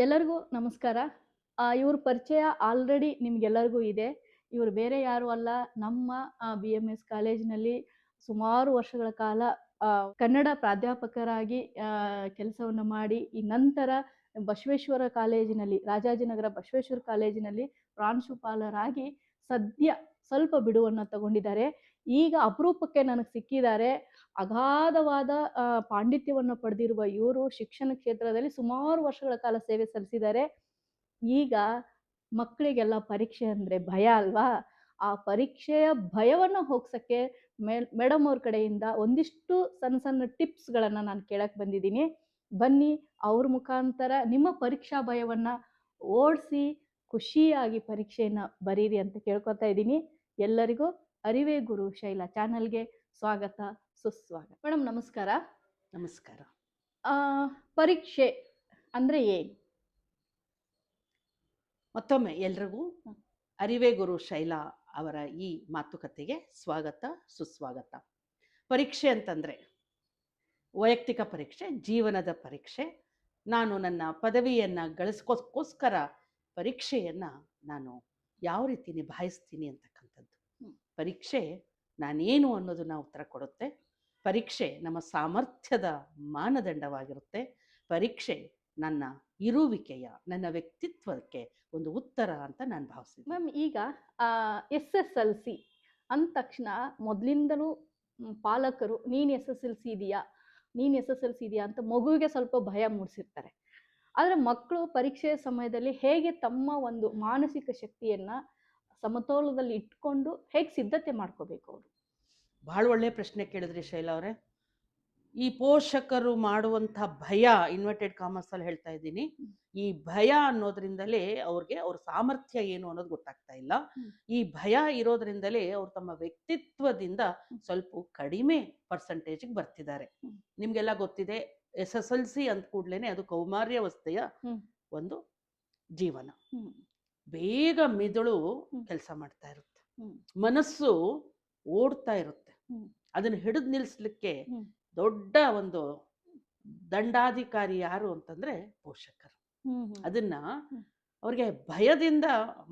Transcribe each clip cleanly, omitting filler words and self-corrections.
ಎಲ್ಲರಿಗೂ ನಮಸ್ಕಾರ. ಇವ್ರ ಪರಿಚಯ ಆಲ್ರೆಡಿ ನಿಮ್ಗೆಲ್ಲರಿಗೂ ಇದೆ. ಇವ್ರು ಬೇರೆ ಯಾರು ಅಲ್ಲ, ನಮ್ಮ BMS ಕಾಲೇಜಿನಲ್ಲಿ ಸುಮಾರು ವರ್ಷಗಳ ಕಾಲ ಕನ್ನಡ ಪ್ರಾಧ್ಯಾಪಕರಾಗಿ ಕೆಲಸವನ್ನು ಮಾಡಿ, ಈ ನಂತರ ಬಸವೇಶ್ವರ ಕಾಲೇಜಿನಲ್ಲಿ, ರಾಜಾಜಿನಗರ ಬಸವೇಶ್ವರ ಕಾಲೇಜಿನಲ್ಲಿ ಪ್ರಾಂಶುಪಾಲರಾಗಿ ಸದ್ಯ ಸ್ವಲ್ಪ ಬಿಡುವನ್ನು ತಗೊಂಡಿದ್ದಾರೆ. ಈಗ ಅಪರೂಪಕ್ಕೆ ನನಗೆ ಸಿಕ್ಕಿದ್ದಾರೆ. ಅಗಾಧವಾದ ಪಾಂಡಿತ್ಯವನ್ನು ಪಡೆದಿರುವ ಇವರು ಶಿಕ್ಷಣ ಕ್ಷೇತ್ರದಲ್ಲಿ ಸುಮಾರು ವರ್ಷಗಳ ಕಾಲ ಸೇವೆ ಸಲ್ಲಿಸಿದ್ದಾರೆ. ಈಗ ಮಕ್ಕಳಿಗೆಲ್ಲ ಪರೀಕ್ಷೆ ಅಂದರೆ ಭಯ ಅಲ್ವಾ? ಆ ಪರೀಕ್ಷೆಯ ಭಯವನ್ನು ಹೋಗ್ಸಕ್ಕೆ ಮೇಡಮ್ ಅವ್ರ ಕಡೆಯಿಂದ ಒಂದಿಷ್ಟು ಸಣ್ಣ ಸಣ್ಣ ಟಿಪ್ಸ್ಗಳನ್ನು ನಾನು ಕೇಳಕ್ಕೆ ಬಂದಿದ್ದೀನಿ. ಬನ್ನಿ, ಅವ್ರ ಮುಖಾಂತರ ನಿಮ್ಮ ಪರೀಕ್ಷಾ ಭಯವನ್ನು ಓಡಿಸಿ ಖುಷಿಯಾಗಿ ಪರೀಕ್ಷೆಯನ್ನು ಬರೀರಿ ಅಂತ ಕೇಳ್ಕೊತಾ ಇದ್ದೀನಿ. ಎಲ್ಲರಿಗೂ ಅರಿವೇ ಗುರು ಶೈಲಾ ಚಾನಲ್ಗೆ ಸ್ವಾಗತ, ಸುಸ್ವಾಗತ. ಮೇಡಮ್ ನಮಸ್ಕಾರ. ನಮಸ್ಕಾರ. ಪರೀಕ್ಷೆ ಅಂದರೆ ಏನು? ಮತ್ತೊಮ್ಮೆ ಎಲ್ರಿಗೂ ಅರಿವೇ ಗುರು ಶೈಲಾ ಅವರ ಈ ಮಾತುಕತೆಗೆ ಸ್ವಾಗತ, ಸುಸ್ವಾಗತ. ಪರೀಕ್ಷೆ ಅಂತಂದರೆ ವೈಯಕ್ತಿಕ ಪರೀಕ್ಷೆ, ಜೀವನದ ಪರೀಕ್ಷೆ. ನಾನು ನನ್ನ ಪದವಿಯನ್ನು ಗಳಿಸ್ಕೋಸ್ಕರ ಪರೀಕ್ಷೆಯನ್ನು ನಾನು ಯಾವ ರೀತಿ ನಿಭಾಯಿಸ್ತೀನಿ ಅಂತಕ್ಕಂಥದ್ದು. ಪರೀಕ್ಷೆ ನಾನೇನು ಅನ್ನೋದನ್ನ ಉತ್ತರ ಕೊಡುತ್ತೆ. ಪರೀಕ್ಷೆ ನಮ್ಮ ಸಾಮರ್ಥ್ಯದ ಮಾನದಂಡವಾಗಿರುತ್ತೆ. ಪರೀಕ್ಷೆ ನನ್ನ ಇರುವಿಕೆಯ, ನನ್ನ ವ್ಯಕ್ತಿತ್ವಕ್ಕೆ ಒಂದು ಉತ್ತರ ಅಂತ ನಾನು ಭಾವಿಸ್ತೀನಿ. ಮ್ಯಾಮ್, ಈಗ SSLC ಅಂದ ತಕ್ಷಣ ಮೊದಲಿಂದಲೂ ಪಾಲಕರು ನೀನು SSLC ಇದೆಯಾ ಅಂತ ಮಗುವಿಗೆ ಸ್ವಲ್ಪ ಭಯ ಮೂಡಿಸಿರ್ತಾರೆ. ಆದರೆ ಮಕ್ಕಳು ಪರೀಕ್ಷೆಯ ಸಮಯದಲ್ಲಿ ಹೇಗೆ ತಮ್ಮ ಒಂದು ಮಾನಸಿಕ ಶಕ್ತಿಯನ್ನು ಸಮತೋಲನದಲ್ಲಿ ಇಟ್ಕೊಂಡು ಹೇಗೆ ಸಿದ್ಧತೆ ಮಾಡ್ಕೋಬೇಕು ಅವರು? ಬಹಳ ಒಳ್ಳೆಯ ಪ್ರಶ್ನೆ ಕೇಳಿದ್ರಿ ಶೈಲಾ ಅವರೇ. ಈ ಪೋಷಕರು ಮಾಡುವಂಥ ಭಯ, ಇನ್ವರ್ಟೆಡ್ ಕಾಮರ್ಸಲ್ಲಿ ಹೇಳ್ತಾ ಇದ್ದೀನಿ, ಈ ಭಯ ಅನ್ನೋದ್ರಿಂದಲೇ ಅವ್ರ ಸಾಮರ್ಥ್ಯ ಏನು ಅನ್ನೋದು ಗೊತ್ತಾಗ್ತಾ ಇಲ್ಲ. ಈ ಭಯ ಇರೋದ್ರಿಂದಲೇ ಅವ್ರು ತಮ್ಮ ವ್ಯಕ್ತಿತ್ವದಿಂದ ಸ್ವಲ್ಪ ಕಡಿಮೆ ಪರ್ಸೆಂಟೇಜಿಗೆ ಬರ್ತಿದ್ದಾರೆ. ನಿಮ್ಗೆಲ್ಲ ಗೊತ್ತಿದೆ, SSLC ಅಂದ ಕೂಡ್ಲೇನೆ ಅದು ಕೌಮಾರ್ಯಾವಸ್ಥೆಯ ಒಂದು ಜೀವನ. ಬೇಗ ಮಿದುಳು ಕೆಲಸ ಮಾಡ್ತಾ ಇರುತ್ತೆ, ಮನಸ್ಸು ಓಡ್ತಾ ಇರುತ್ತೆ. ಅದನ್ನು ಹಿಡಿದು ನಿಲ್ಲಿಸ್ಲಿಕ್ಕೆ ದೊಡ್ಡ ಒಂದು ದಂಡಾಧಿಕಾರಿ ಯಾರು ಅಂತಂದ್ರೆ ಪೋಷಕರು. ಅದನ್ನ ಅವ್ರಿಗೆ ಭಯದಿಂದ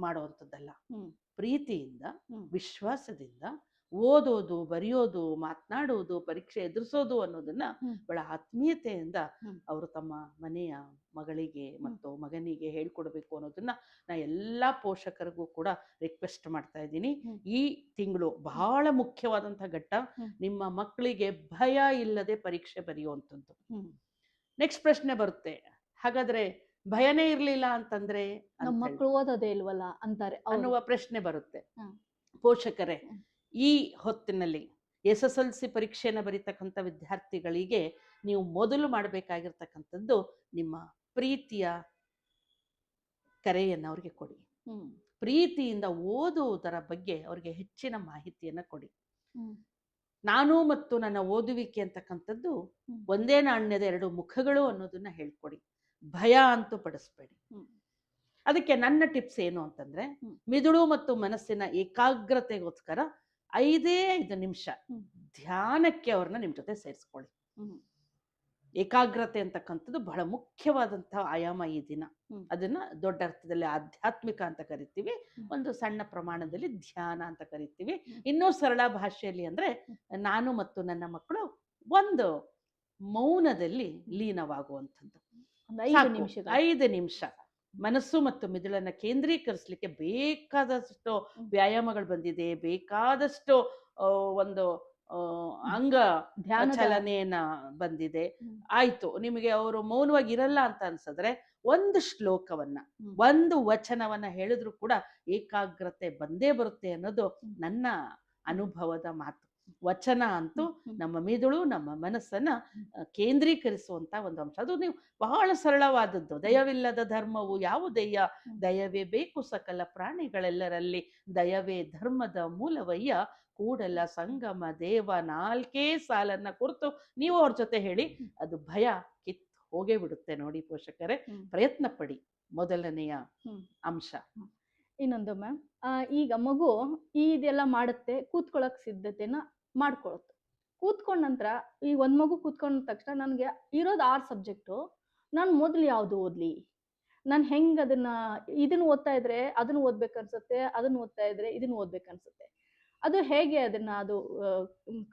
ಮಾಡುವಂಥದ್ದಲ್ಲ, ಪ್ರೀತಿಯಿಂದ, ವಿಶ್ವಾಸದಿಂದ ಓದೋದು, ಬರೆಯೋದು, ಮಾತನಾಡೋದು, ಪರೀಕ್ಷೆ ಎದುರಿಸೋದು ಅನ್ನೋದನ್ನ ಬಹಳ ಆತ್ಮೀಯತೆಯಿಂದ ಅವರು ತಮ್ಮ ಮನೆಯ ಮಗಳಿಗೆ ಮತ್ತು ಮಗನಿಗೆ ಹೇಳ್ಕೊಡ್ಬೇಕು ಅನ್ನೋದನ್ನ ನಾ ಎಲ್ಲ ಪೋಷಕರಿಗೂ ಕೂಡ ರಿಕ್ವೆಸ್ಟ್ ಮಾಡ್ತಾ ಇದ್ದೀನಿ. ಈ ತಿಂಗಳು ಬಹಳ ಮುಖ್ಯವಾದಂಥ ಘಟ್ಟ. ನಿಮ್ಮ ಮಕ್ಕಳಿಗೆ ಭಯ ಇಲ್ಲದೆ ಪರೀಕ್ಷೆ ಬರೆಯುವಂಥದ್ದು. ನೆಕ್ಸ್ಟ್ ಪ್ರಶ್ನೆ ಬರುತ್ತೆ, ಹಾಗಾದ್ರೆ ಭಯನೇ ಇರ್ಲಿಲ್ಲ ಅಂತಂದ್ರೆ ನಮ್ಮ ಮಕ್ಕಳು ಓದೋದೇ ಇಲ್ವಲ್ಲ ಅಂತಾರೆ ಅನ್ನುವ ಪ್ರಶ್ನೆ ಬರುತ್ತೆ. ಪೋಷಕರೇ, ಈ ಹೊತ್ತಿನಲ್ಲಿ SSLC ಪರೀಕ್ಷೆಯನ್ನು ಬರೀತಕ್ಕಂಥ ವಿದ್ಯಾರ್ಥಿಗಳಿಗೆ ನೀವು ಮೊದಲು ಮಾಡಬೇಕಾಗಿರ್ತಕ್ಕಂಥದ್ದು ನಿಮ್ಮ ಪ್ರೀತಿಯ ಕರೆಯನ್ನು ಅವ್ರಿಗೆ ಕೊಡಿ. ಪ್ರೀತಿಯಿಂದ ಓದುವುದರ ಬಗ್ಗೆ ಅವ್ರಿಗೆ ಹೆಚ್ಚಿನ ಮಾಹಿತಿಯನ್ನು ಕೊಡಿ. ನಾನು ಮತ್ತು ನನ್ನ ಓದುವಿಕೆ ಅಂತಕ್ಕಂಥದ್ದು ಒಂದೇ ನಾಣ್ಯದ ಎರಡು ಮುಖಗಳು ಅನ್ನೋದನ್ನ ಹೇಳ್ಕೊಡಿ. ಭಯ ಅಂತೂ ಪಡಿಸ್ಬೇಡಿ. ಅದಕ್ಕೆ ನನ್ನ ಟಿಪ್ಸ್ ಏನು ಅಂತಂದ್ರೆ, ಮಿದುಳು ಮತ್ತು ಮನಸ್ಸಿನ ಏಕಾಗ್ರತೆಗೋಸ್ಕರ 5 ನಿಮಿಷ ಧ್ಯಾನಕ್ಕೆ ಅವ್ರನ್ನ ನಿಮ್ ಜೊತೆ ಸೇರಿಸ್ಕೊಳ್ಳಿ. ಏಕಾಗ್ರತೆ ಅಂತಕ್ಕಂಥದ್ದು ಬಹಳ ಮುಖ್ಯವಾದಂತಹ ಆಯಾಮ ಈ ದಿನ. ಅದನ್ನ ದೊಡ್ಡ ಅರ್ಥದಲ್ಲಿ ಆಧ್ಯಾತ್ಮಿಕ ಅಂತ ಕರಿತೀವಿ, ಒಂದು ಸಣ್ಣ ಪ್ರಮಾಣದಲ್ಲಿ ಧ್ಯಾನ ಅಂತ ಕರಿತೀವಿ. ಇನ್ನೂ ಸರಳ ಭಾಷೆಯಲ್ಲಿ ಅಂದ್ರೆ, ನಾನು ಮತ್ತು ನನ್ನ ಮಕ್ಕಳು ಒಂದು ಮೌನದಲ್ಲಿ ಲೀನವಾಗುವಂಥದ್ದು. 5 ನಿಮಿಷ ಮನಸ್ಸು ಮತ್ತು ಮಿದುಳನ್ನ ಕೇಂದ್ರೀಕರಿಸಲಿಕ್ಕೆ ಬೇಕಾದಷ್ಟು ವ್ಯಾಯಾಮಗಳು ಬಂದಿದೆ, ಬೇಕಾದಷ್ಟು ಒಂದು ಅಂಗ ಚಲನೆಯನ್ನ ಬಂದಿದೆ. ಆಯ್ತು, ನಿಮಗೆ ಅವರು ಮೌನವಾಗಿ ಇರಲ್ಲ ಅಂತ ಅನ್ಸಿದ್ರೆ ಒಂದು ಶ್ಲೋಕವನ್ನ, ಒಂದು ವಚನವನ್ನ ಹೇಳಿದ್ರು ಕೂಡ ಏಕಾಗ್ರತೆ ಬಂದೇ ಬರುತ್ತೆ ಅನ್ನೋದು ನನ್ನ ಅನುಭವದ ಮಾತು. ವಚನ ಅಂತೂ ನಮ್ಮ ಮಿದುಳು, ನಮ್ಮ ಮನಸ್ಸನ್ನ ಕೇಂದ್ರೀಕರಿಸುವಂತ ಒಂದು ಅಂಶ. ಅದು ನೀವು ಬಹಳ ಸರಳವಾದದ್ದು. ದಯವಿಲ್ಲದ ಧರ್ಮವು ಯಾವುದಯ್ಯ, ದಯವೇ ಬೇಕು ಸಕಲ ಪ್ರಾಣಿಗಳೆಲ್ಲರಲ್ಲಿ, ದಯವೇ ಧರ್ಮದ ಮೂಲವಯ್ಯ, ಕೂಡಲ ಸಂಗಮ ದೇವ. 4 ಸಾಲನ್ನ ಕುರಿತು ನೀವು ಅವ್ರ ಜೊತೆ ಹೇಳಿ, ಅದು ಭಯ ಕಿತ್ತು ಹೋಗೇ ಬಿಡುತ್ತೆ. ನೋಡಿ ಪೋಷಕರೇ, ಪ್ರಯತ್ನ ಪಡಿ. ಮೊದಲನೆಯ ಅಂಶ. ಇನ್ನೊಂದು ಮ್ಯಾಮ್, ಈಗ ಮಗು ಇದೆಲ್ಲ ಮಾಡುತ್ತೆ, ಕೂತ್ಕೊಳ್ಳೋಕೆ ಸಿದ್ಧತೆನ ಮಾಡ್ಕೊಳುತ್ತೆ. ಕೂತ್ಕೊಂಡ ನಂತರ ಈ ಒಂದು ಮಗು ಕೂತ್ಕೊಂಡ ತಕ್ಷಣ ನನಗೆ ಇರೋದು 6 ಸಬ್ಜೆಕ್ಟು, ನಾನು ಮೊದಲು ಯಾವುದು ಓದಲಿ? ನಾನು ಹೆಂಗ್ ಅದನ್ನ ಇದನ್ನ ಓದ್ತಾ ಇದ್ರೆ ಅದನ್ನ ಓದ್ಬೇಕನ್ಸುತ್ತೆ, ಅದನ್ನ ಓದ್ತಾ ಇದ್ರೆ ಇದನ್ನ ಓದ್ಬೇಕನ್ಸುತ್ತೆ. ಅದು ಹೇಗೆ ಅದನ್ನ ಅದು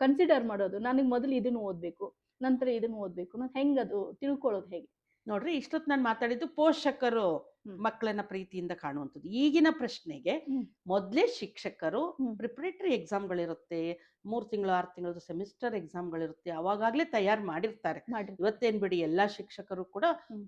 ಕನ್ಸಿಡರ್ ಮಾಡೋದು? ನನಗೆ ಮೊದಲು ಇದನ್ನ ಓದ್ಬೇಕು, ನಂತರ ಇದನ್ನ ಓದ್ಬೇಕು, ನಾನು ಹೆಂಗದು ತಿಳ್ಕೊಳ್ಳೋದು ಹೇಗೆ? ನೋಡ್ರಿ, ಇಷ್ಟೊತ್ತು ನಾನು ಮಾತಾಡಿದ್ದು ಪೋಷಕರು ಹ್ಮ್. ಮಕ್ಕಳನ್ನ ಪ್ರೀತಿಯಿಂದ ಕಾಣುವಂಥದ್ದು. ಈಗಿನ ಪ್ರಶ್ನೆಗೆ ಹ್ಮ್. ಮೊದಲೇ ಶಿಕ್ಷಕರು ಹ್ಮ್. ಪ್ರಿಪರೇಟರಿ ಎಕ್ಸಾಮ್ಗಳಿರುತ್ತೆ, 3 ತಿಂಗಳು 6 ತಿಂಗಳದ್ದು ಸೆಮಿಸ್ಟರ್ ಎಕ್ಸಾಮ್ಗಳಿರುತ್ತೆ, ಅವಾಗಲೇ ತಯಾರು ಮಾಡಿರ್ತಾರೆ. ಮಾಡಿ. ಇವತ್ತೇನ್ ಬಿಡಿ, ಎಲ್ಲಾ ಶಿಕ್ಷಕರು ಕೂಡ ಹ್ಮ್.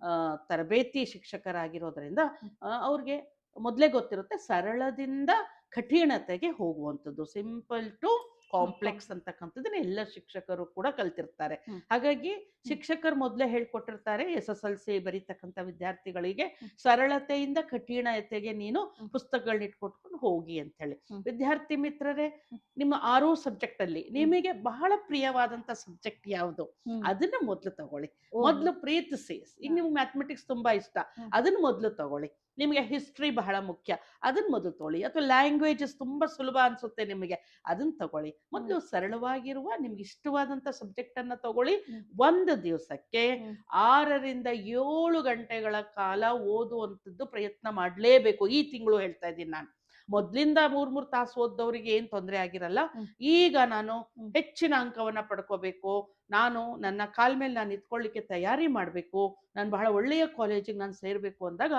ತರಬೇತಿ ಶಿಕ್ಷಕರಾಗಿರೋದ್ರಿಂದ ಹ್ಮ್. ಅವ್ರಿಗೆ ಮೊದಲೇ ಗೊತ್ತಿರುತ್ತೆ ಸರಳದಿಂದ ಕಠಿಣತೆಗೆ ಹೋಗುವಂಥದ್ದು, ಸಿಂಪಲ್ ಟು ಕಾಂಪ್ಲೆಕ್ಸ್ ಅಂತಕ್ಕಂಥದ್ದನ್ನ ಎಲ್ಲ ಶಿಕ್ಷಕರು ಕೂಡ ಕಲ್ತಿರ್ತಾರೆ. ಹ್ಮ್. ಹಾಗಾಗಿ ಶಿಕ್ಷಕರು ಮೊದಲೇ ಹೇಳ್ಕೊಟ್ಟಿರ್ತಾರೆ SSLC ಬರೀತಕ್ಕಂಥ ವಿದ್ಯಾರ್ಥಿಗಳಿಗೆ ಹ್ಮ್. ಸರಳತೆಯಿಂದ ಕಠಿಣತೆಗೆ ನೀನು ಹ್ಮ್. ಪುಸ್ತಕಗಳನ್ನ ಇಟ್ಕೊಟ್ಕೊಂಡು ಹೋಗಿ ಅಂತ ಹೇಳಿ. ಹ್ಮ್. ವಿದ್ಯಾರ್ಥಿ ಮಿತ್ರರೇ, ಹ್ಮ್. ನಿಮ್ಮ 6 ಸಬ್ಜೆಕ್ಟ್ ಅಲ್ಲಿ ನಿಮಗೆ ಬಹಳ ಪ್ರಿಯವಾದಂತ ಸಬ್ಜೆಕ್ಟ್ ಯಾವುದು ಹ್ಮ್. ಅದನ್ನ ಮೊದಲು ತಗೊಳ್ಳಿ. ಓ. ಮೊದಲು ಪ್ರೀತಿಸಿ. ಈಗ ಹಾ. ನಿಮ್ಗೆ ಮ್ಯಾಥಮೆಟಿಕ್ಸ್ ತುಂಬಾ ಇಷ್ಟ, ಹ್ಮ್. ಅದನ್ನ ಮೊದಲು ತಗೊಳ್ಳಿ. ನಿಮಗೆ ಹಿಸ್ಟ್ರಿ ಬಹಳ ಮುಖ್ಯ, ಅದನ್ನ ಮೊದಲು ತಗೊಳ್ಳಿ. ಅಥವಾ ಲ್ಯಾಂಗ್ವೇಜಸ್ ತುಂಬಾ ಸುಲಭ ಅನ್ಸುತ್ತೆ ನಿಮಗೆ, ಅದನ್ನ ತಗೊಳ್ಳಿ. ಮೊದಲು ಸರಳವಾಗಿರುವ ನಿಮ್ಗೆ ಇಷ್ಟವಾದಂತ ಸಬ್ಜೆಕ್ಟ್ ಅನ್ನ ತಗೊಳ್ಳಿ. ಹ್ಮ್. ಒಂದು ದಿವಸಕ್ಕೆ ಹ್ಮ್. 6ರಿಂದ 7 ಗಂಟೆಗಳ ಕಾಲ ಓದುವಂಥದ್ದು ಪ್ರಯತ್ನ ಮಾಡಲೇಬೇಕು. ಈ ತಿಂಗಳು ಹೇಳ್ತಾ ಇದ್ದೀನಿ ನಾನು. ಮೊದ್ಲಿಂದ 3 ತಾಸು ಓದ್ದವರಿಗೆ ಏನ್ ತೊಂದರೆ ಆಗಿರಲ್ಲ. ಹ್ಮ್. ಈಗ ನಾನು ಹ್ಮ್. ಹೆಚ್ಚಿನ ಅಂಕವನ್ನ ಪಡ್ಕೋಬೇಕು, ನಾನು ನನ್ನ ಕಾಲ್ ಮೇಲೆ ನಾನು ನಿಂತ್ಕೊಳ್ಳಿಕ್ಕೆ ತಯಾರಿ ಮಾಡಬೇಕು, ನಾನು ಬಹಳ ಒಳ್ಳೆಯ ಕಾಲೇಜಿಗೆ ನಾನು ಸೇರ್ಬೇಕು ಅಂದಾಗ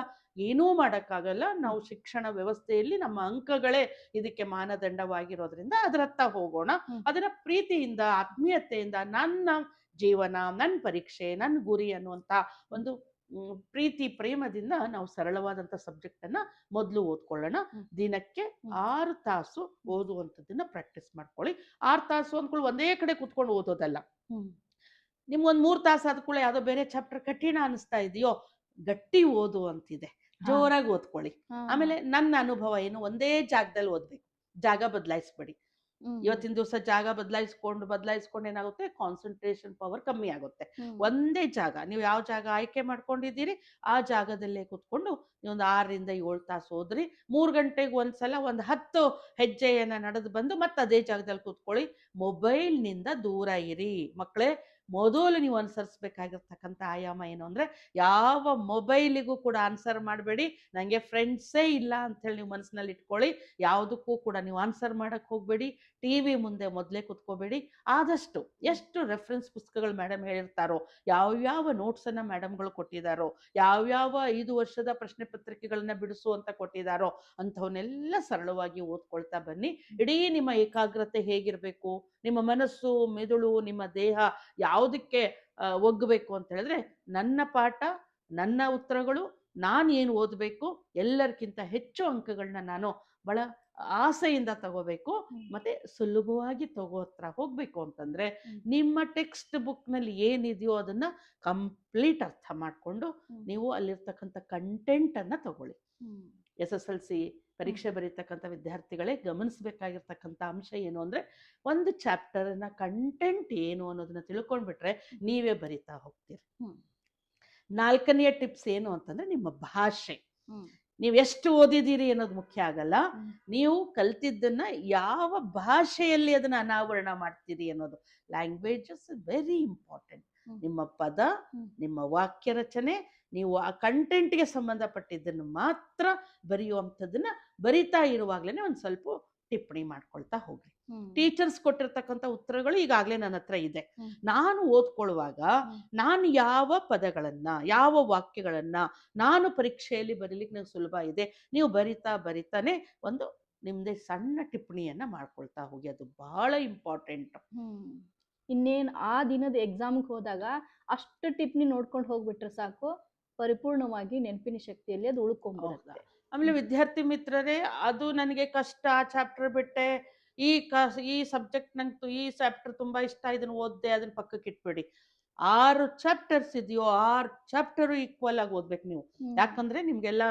ಏನೂ ಮಾಡಕ್ಕಾಗಲ್ಲ. ನಾವು ಶಿಕ್ಷಣ ವ್ಯವಸ್ಥೆಯಲ್ಲಿ ನಮ್ಮ ಅಂಕಗಳೇ ಇದಕ್ಕೆ ಮಾನದಂಡವಾಗಿರೋದ್ರಿಂದ ಅದರತ್ತ ಹೋಗೋಣ. ಹ್ಮ್. ಅದನ್ನ ಪ್ರೀತಿಯಿಂದ, ಆತ್ಮೀಯತೆಯಿಂದ, ನನ್ನ ಜೀವನ, ನನ್ನ ಪರೀಕ್ಷೆ, ನನ್ನ ಗುರಿ ಅನ್ನುವಂತ ಒಂದು ಪ್ರೀತಿ ಪ್ರೇಮದಿಂದ ನಾವು ಸರಳವಾದಂತ ಸಬ್ಜೆಕ್ಟ್ ಅನ್ನ ಮೊದಲು ಓದ್ಕೊಳ್ಳೋಣ. ಹ್ಮ್. ದಿನಕ್ಕೆ ಹ್ಮ್. 6 ತಾಸು ಓದುವಂಥದ್ದನ್ನ ಪ್ರಾಕ್ಟೀಸ್ ಮಾಡ್ಕೊಳ್ಳಿ. 6 ತಾಸು ಅಂದ್ಕೊಳ್ಳಿ ಒಂದೇ ಕಡೆ ಕುತ್ಕೊಂಡು ಓದೋದಲ್ಲ. ಹ್ಮ್. ನಿಮ್ಗೊಂದ್ 3 ತಾಸು ಆದ ಕೂಡ ಯಾವ್ದೋ ಬೇರೆ ಚಾಪ್ಟರ್ ಕಠಿಣ ಅನಿಸ್ತಾ ಇದೆಯೋ, ಗಟ್ಟಿ ಓದು ಅಂತಿದೆ, ಜೋರಾಗಿ ಓದ್ಕೊಳ್ಳಿ. ಹಾ. ಆಮೇಲೆ ನನ್ನ ಅನುಭವ ಏನು, ಒಂದೇ ಜಾಗದಲ್ಲಿ ಓದ್ಬೇಕು, ಜಾಗ ಬದಲಾಯಿಸ್ಬೇಡಿ. ಹ್ಮ್. ಇವತ್ತಿನ ದಿವಸ ಜಾಗ ಬದಲಾಯಿಸ್ಕೊಂಡು ಏನಾಗುತ್ತೆ, ಕಾನ್ಸಂಟ್ರೇಷನ್ ಪವರ್ ಕಮ್ಮಿ ಆಗುತ್ತೆ. ಹ್ಮ್. ಒಂದೇ ಜಾಗ, ನೀವು ಯಾವ ಜಾಗ ಆಯ್ಕೆ ಮಾಡ್ಕೊಂಡಿದ್ದೀರಿ ಆ ಜಾಗದಲ್ಲೇ ಕುತ್ಕೊಂಡು ನೀವೊಂದು 6ರಿಂದ 7 ತಾಸು ಹೋದ್ರಿ. 3 ಗಂಟೆಗೆ ಒಂದ್ಸಲ ಒಂದು 10 ಹೆಜ್ಜೆಯನ್ನ ನಡೆದು ಬಂದು ಮತ್ತೆ ಅದೇ ಜಾಗದಲ್ಲಿ ಕೂತ್ಕೊಳ್ಳಿ. ಮೊಬೈಲ್ನಿಂದ ದೂರ ಇರಿ ಮಕ್ಕಳೇ. ಮೊದಲು ನೀವು ಅನುಸರಿಸ್ಬೇಕಾಗಿರ್ತಕ್ಕಂಥ ಆಯಾಮ ಏನು ಅಂದ್ರೆ, ಯಾವ ಮೊಬೈಲಿಗೂ ಕೂಡ ಆನ್ಸರ್ ಮಾಡಬೇಡಿ. ನಂಗೆ ಫ್ರೆಂಡ್ಸೇ ಇಲ್ಲ ಅಂತೇಳಿ ನೀವು ಮನಸ್ಸಿನಲ್ಲಿ ಇಟ್ಕೊಳ್ಳಿ. ಯಾವುದಕ್ಕೂ ಕೂಡ ನೀವು ಆನ್ಸರ್ ಮಾಡಕ್ ಹೋಗ್ಬೇಡಿ. ಟಿವಿ ಮುಂದೆ ಮೊದಲೇ ಕುತ್ಕೋಬೇಡಿ. ಆದಷ್ಟು ಎಷ್ಟು ರೆಫರೆನ್ಸ್ ಪುಸ್ತಕಗಳು ಮೇಡಮ್ ಹೇಳಿರ್ತಾರೋ, ಯಾವ್ಯಾವ ನೋಟ್ಸ್ ಅನ್ನ ಮೇಡಮ್ಗಳು ಕೊಟ್ಟಿದ್ದಾರೋ, ಯಾವ್ಯಾವ 5 ವರ್ಷದ ಪ್ರಶ್ನೆ ಪತ್ರಿಕೆಗಳನ್ನ ಬಿಡಿಸು ಅಂತ ಕೊಟ್ಟಿದ್ದಾರೋ ಅಂಥವನ್ನೆಲ್ಲ ಸರಳವಾಗಿ ಓದ್ಕೊಳ್ತಾ ಬನ್ನಿ. ಇಡೀ ನಿಮ್ಮ ಏಕಾಗ್ರತೆ ಹೇಗಿರ್ಬೇಕು, ನಿಮ್ಮ ಮನಸ್ಸು, ಮೆದುಳು, ನಿಮ್ಮ ದೇಹ ಯಾವುದಕ್ಕೆ ಒಗ್ಗಬೇಕು ಅಂತ ಹೇಳಿದ್ರೆ, ನನ್ನ ಪಾಠ, ನನ್ನ ಉತ್ತರಗಳು, ನಾನು ಏನು ಓದಬೇಕು, ಎಲ್ಲರಿಗಿಂತ ಹೆಚ್ಚು ಅಂಕಗಳನ್ನ ನಾನು ಬಹಳ ಆಸೆಯಿಂದ ತಗೋಬೇಕು, ಮತ್ತೆ ಸುಲಭವಾಗಿ ತಗೋ ಹತ್ರ ಹೋಗ್ಬೇಕು ಅಂತಂದ್ರೆ ನಿಮ್ಮ ಟೆಕ್ಸ್ಟ್ ಬುಕ್ ನಲ್ಲಿ ಏನಿದೆಯೋ ಅದನ್ನ ಕಂಪ್ಲೀಟ್ ಅರ್ಥ ಮಾಡ್ಕೊಂಡು ನೀವು ಅಲ್ಲಿರ್ತಕ್ಕಂಥ ಕಂಟೆಂಟ್ ಅನ್ನ ತಗೊಳ್ಳಿ. SSLC ಪರೀಕ್ಷೆ ಬರೀತಕ್ಕಂಥ ವಿದ್ಯಾರ್ಥಿಗಳೇ ಗಮನಿಸಬೇಕಾಗಿರ್ತಕ್ಕಂಥ ಅಂಶ ಏನು ಅಂದ್ರೆ, ಒಂದು ಚಾಪ್ಟರ್ನ ಕಂಟೆಂಟ್ ಏನು ಅನ್ನೋದನ್ನ ತಿಳ್ಕೊಂಡ್ಬಿಟ್ರೆ ನೀವೇ ಬರಿತಾ ಹೋಗ್ತೀರಿ. 4ನೇ ಟಿಪ್ಸ್ ಏನು ಅಂತಂದ್ರೆ, ನಿಮ್ಮ ಭಾಷೆ. ನೀವು ಎಷ್ಟು ಓದಿದ್ದೀರಿ ಅನ್ನೋದು ಮುಖ್ಯ ಆಗಲ್ಲ, ನೀವು ಕಲ್ತಿದ್ದನ್ನ ಯಾವ ಭಾಷೆಯಲ್ಲಿ ಅದನ್ನ ಅನಾವರಣ ಮಾಡ್ತೀರಿ ಅನ್ನೋದು. Languages very important. ನಿಮ್ಮ ಪದ, ನಿಮ್ಮ ವಾಕ್ಯ ರಚನೆ, ನೀವು ಆ ಕಂಟೆಂಟ್ಗೆ ಸಂಬಂಧಪಟ್ಟಿದ್ದನ್ನು ಮಾತ್ರ ಬರೆಯುವಂಥದ್ದನ್ನ ಬರಿತಾ ಇರುವಾಗ್ಲೇನೆ ಒಂದು ಸ್ವಲ್ಪ ಟಿಪ್ಪಣಿ ಮಾಡ್ಕೊಳ್ತಾ ಹೋಗ್ರಿ. ಟೀಚರ್ಸ್ ಕೊಟ್ಟಿರ್ತಕ್ಕಂಥ ಉತ್ತರಗಳು ಈಗಾಗಲೇ ನನ್ನ ಹತ್ರ ಇದೆ. ನಾನು ಓದ್ಕೊಳ್ಳುವಾಗ ನಾನು ಯಾವ ಪದಗಳನ್ನ, ಯಾವ ವಾಕ್ಯಗಳನ್ನ ನಾನು ಪರೀಕ್ಷೆಯಲ್ಲಿ ಬರೀಲಿಕ್ಕೆ ನಂಗೆ ಸುಲಭ ಇದೆ, ನೀವು ಬರಿತಾನೆ ಒಂದು ನಿಮ್ದೇ ಸಣ್ಣ ಟಿಪ್ಪಣಿಯನ್ನ ಮಾಡ್ಕೊಳ್ತಾ ಹೋಗಿ. ಅದು ಬಹಳ ಇಂಪಾರ್ಟೆಂಟ್. ಇನ್ನೇನ್ ಆ ದಿನದ ಎಕ್ಸಾಮ್ಗೆ ಹೋದಾಗ ಅಷ್ಟು ಟಿಪ್ಪಣಿ ನೋಡ್ಕೊಂಡು ಹೋಗ್ಬಿಟ್ರೆ ಸಾಕು, ಪರಿಪೂರ್ಣವಾಗಿ ನೆನಪಿನ ಶಕ್ತಿಯಲ್ಲಿ ಅದು ಉಳ್ಕೊಂಡ್ಬಿಡುತ್ತೆ. ಆಮೇಲೆ ವಿದ್ಯಾರ್ಥಿ ಮಿತ್ರರೇ, ಅದು ನನಗೆ ಕಷ್ಟ, ಚಾಪ್ಟರ್ ಬಿಟ್ಟೆ, ಈ ಸಬ್ಜೆಕ್ಟ್ ನಂಗೆ ಈ ಚಾಪ್ಟರ್ ತುಂಬಾ ಇಷ್ಟ, ಇದನ್ನ ಓದ್ದೆ, ಅದನ್ನ ಪಕ್ಕಕ್ಕೆ ಇಟ್ಬೇಡಿ. 6 ಚಾಪ್ಟರ್ಸ್ ಇದೆಯೋ 6 ಚಾಪ್ಟರ್ ಈಕ್ವಲ್ ಆಗಿ ಓದ್ಬೇಕು ನೀವು. ಯಾಕಂದ್ರೆ ನಿಮ್ಗೆಲ್ಲ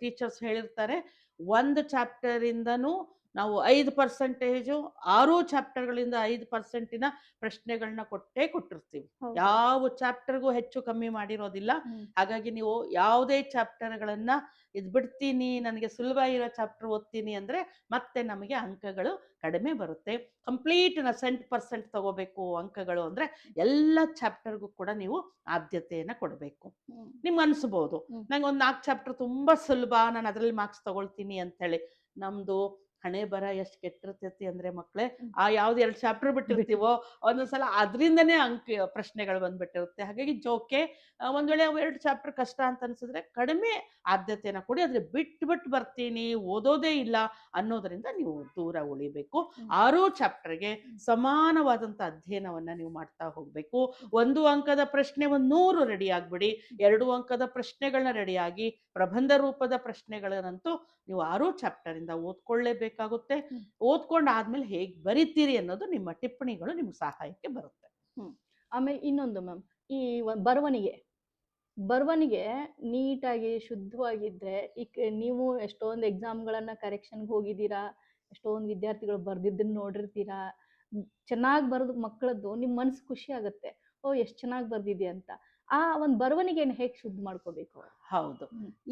ಟೀಚರ್ಸ್ ಹೇಳಿರ್ತಾರೆ, ಒಂದು ಚಾಪ್ಟರ್ ಇಂದನೂ ನಾವು 5% 6 ಚಾಪ್ಟರ್ಗಳಿಂದ 5%ನ ಪ್ರಶ್ನೆಗಳನ್ನ ಕೊಟ್ಟಿರ್ತೀವಿ. ಹೌದು. ಯಾವ ಚಾಪ್ಟರ್ಗೂ ಹೆಚ್ಚು ಕಮ್ಮಿ ಮಾಡಿರೋದಿಲ್ಲ. ಹಾಗಾಗಿ ನೀವು ಯಾವುದೇ ಚಾಪ್ಟರ್ಗಳನ್ನ ಇದು ಬಿಡ್ತೀನಿ, ನನಗೆ ಸುಲಭ ಇರೋ ಚಾಪ್ಟರ್ ಓದ್ತೀನಿ ಅಂದ್ರೆ ಮತ್ತೆ ನಮಗೆ ಅಂಕಗಳು ಕಡಿಮೆ ಬರುತ್ತೆ. ಕಂಪ್ಲೀಟ್ 100% ತಗೋಬೇಕು ಅಂಕಗಳು ಅಂದ್ರೆ ಎಲ್ಲ ಚಾಪ್ಟರ್ಗೂ ಕೂಡ ನೀವು ಆದ್ಯತೆಯನ್ನ ಕೊಡಬೇಕು. ನಿಮ್ಗೆ ಅನ್ಸ್ಬೋದು ನಂಗೆ ಒಂದು 4 ಚಾಪ್ಟರ್ ತುಂಬಾ ಸುಲಭ, ನಾನು ಅದರಲ್ಲಿ ಮಾರ್ಕ್ಸ್ ತಗೊಳ್ತೀನಿ ಅಂತ ಹೇಳಿ. ನಮ್ದು ಹಣೆ ಬರ ಎಷ್ಟು ಕೆಟ್ಟಿರ್ತೈತಿ ಅಂದ್ರೆ ಮಕ್ಕಳೇ, ಆ ಯಾವ್ದು 2 ಚಾಪ್ಟರ್ ಬಿಟ್ಟಿರ್ತೀವೋ ಒಂದೊಂದ್ಸಲ ಅದರಿಂದನೇ ಪ್ರಶ್ನೆಗಳು ಬಂದ್ಬಿಟ್ಟಿರುತ್ತೆ. ಹಾಗಾಗಿ ಜೋಕೆ ಒಂದ್ ವೇಳೆ 2 ಚಾಪ್ಟರ್ ಕಷ್ಟ ಅಂತ ಅನ್ಸಿದ್ರೆ ಕಡಿಮೆ ಆದ್ಯತೆನ ಕೊಡಿ. ಆದ್ರೆ ಬಿಟ್ಟು ಬರ್ತೀನಿ, ಓದೋದೇ ಇಲ್ಲ ಅನ್ನೋದ್ರಿಂದ ನೀವು ದೂರ ಉಳಿಬೇಕು. 6 ಚಾಪ್ಟರ್ಗೆ ಸಮಾನವಾದಂತ ಅಧ್ಯಯನವನ್ನ ನೀವು ಮಾಡ್ತಾ ಹೋಗ್ಬೇಕು. 1 ಅಂಕದ ಪ್ರಶ್ನೆ 100 ರೆಡಿ ಆಗ್ಬಿಡಿ. 2 ಅಂಕದ ಪ್ರಶ್ನೆಗಳನ್ನ ರೆಡಿಯಾಗಿ ಪ್ರಬಂಧ ರೂಪದ ಪ್ರಶ್ನೆಗಳನ್ನಂತೂ ನೀವು 6 ಚಾಪ್ಟರ್ ಇಂದ ಓದ್ಕೊಳ್ಳೇಬೇಕಾಗುತ್ತೆ. ಓದ್ಕೊಂಡಾದ್ಮೇಲೆ ಹೇಗ್ ಬರಿತೀರಿ ಅನ್ನೋದು ನಿಮ್ಮ ಟಿಪ್ಪಣಿಗಳು ನಿಮ್ಗೆ ಸಹಾಯಕ್ಕೆ ಬರುತ್ತೆ. ಆಮೇಲೆ ಇನ್ನೊಂದು ಮ್ಯಾಮ್, ಈ ಬರವಣಿಗೆ ನೀಟಾಗಿ ಶುದ್ಧವಾಗಿದ್ರೆ ನೀವು ಎಷ್ಟೊಂದು ಎಕ್ಸಾಮ್ಗಳನ್ನ ಕರೆಕ್ಷನ್ಗೆ ಹೋಗಿದ್ದೀರಾ, ಎಷ್ಟೊಂದು ವಿದ್ಯಾರ್ಥಿಗಳು ಬರ್ದಿದ್ದನ್ನ ನೋಡಿರ್ತೀರಾ. ಚೆನ್ನಾಗಿ ಬರೆದು ಮಕ್ಕಳದ್ದು ನಿಮ್ಮ ಮನಸ್ಸು ಖುಷಿ ಆಗುತ್ತೆ, ಓ ಎಷ್ಟು ಚೆನ್ನಾಗಿ ಬರ್ದಿದೆ ಅಂತ. ಆ ಒಂದು ಬರವಣಿಗೆಯನ್ನು ಹೇಗೆ ಶುದ್ಧ ಮಾಡ್ಕೋಬೇಕು? ಹೌದು,